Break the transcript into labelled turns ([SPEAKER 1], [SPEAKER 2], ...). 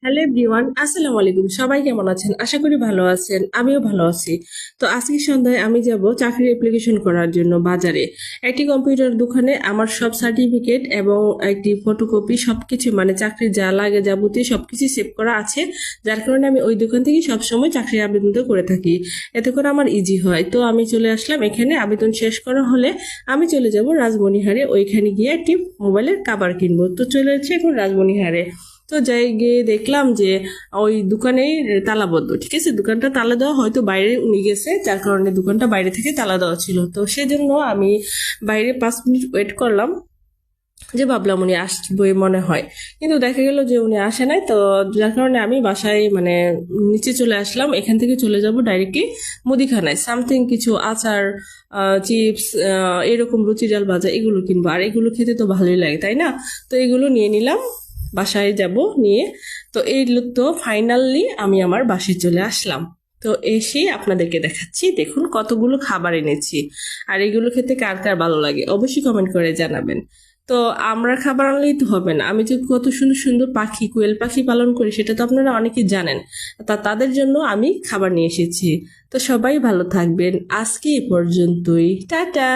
[SPEAKER 1] Hello everyone, আসসালামু আলাইকুম। সবাই কেমন আছেন? আশা করি ভালো আছেন। আমিও ভালো আছি। তো আজকে সন্ধ্যায় আমি যাব চাকরির অ্যাপ্লিকেশন করার জন্য বাজারে। একটি কম্পিউটার দোকানে আমার সব সার্টিফিকেট এবং একটি ফটোকপি সবকিছু মানে চাকরির যা লাগে যাবতীয় সবকিছু সেভ করা আছে। যার কারণে আমি ওই দোকান থেকে সবসময় চাকরির আবেদনটা করে থাকি। এতে করে আমার ইজি হয়। তো আমি চলে আসলাম এখানে। আবেদন শেষ করা হলে আমি চলে যাব রাজমণিহারে। ওইখানে গিয়ে একটি মোবাইলের কভার কিনবো। তো চলে যাচ্ছি এখন রাজমণিহারে। তো যাই গিয়ে দেখলাম যে ওই দোকানেই তালাবদ্ধ। ঠিক আছে, দোকানটা তালা দেওয়া, হয়তো বাইরে উনি গেছে যার কারণে দোকানটা বাইরে থেকে তালা দেওয়া ছিল। তো সেজন্য আমি বাইরে 5 মিনিট ওয়েট করলাম, যে ভাবলাম উনি আসবে মনে হয়, কিন্তু দেখা গেল যে উনি আসে নাই। তো যার কারণে আমি বাসায় মানে নিচে চলে আসলাম। এখান থেকে চলে যাব ডাইরেক্টলি মুদিখানায়, সামথিং কিছু আচার, চিপস, এরকম রুচি ডাল ভাজা এগুলো কিনবো। আর এগুলো খেতে তো ভালোই লাগে, তাই না? তো এগুলো নিয়ে নিলাম, বাসায় যাব নিয়ে। তো এই তো ফাইনালি আমি আমার বাসায় চলে আসলাম। তো এসে আপনাদেরকে দেখাচ্ছি, দেখুন কতগুলো খাবার এনেছি। আর এগুলো খেতে কার কার ভালো লাগে অবশ্যই কমেন্ট করে জানাবেন। তো আমরা খাবার আনলেই তো হবে না, আমি যে কত সুন্দর সুন্দর পাখি, কোয়েল পাখি পালন করি সেটা তো আপনারা অনেকেই জানেন। তাদের জন্য আমি খাবার নিয়ে এসেছি। তো সবাই ভালো থাকবেন, আজকে এই পর্যন্তই, টাটা।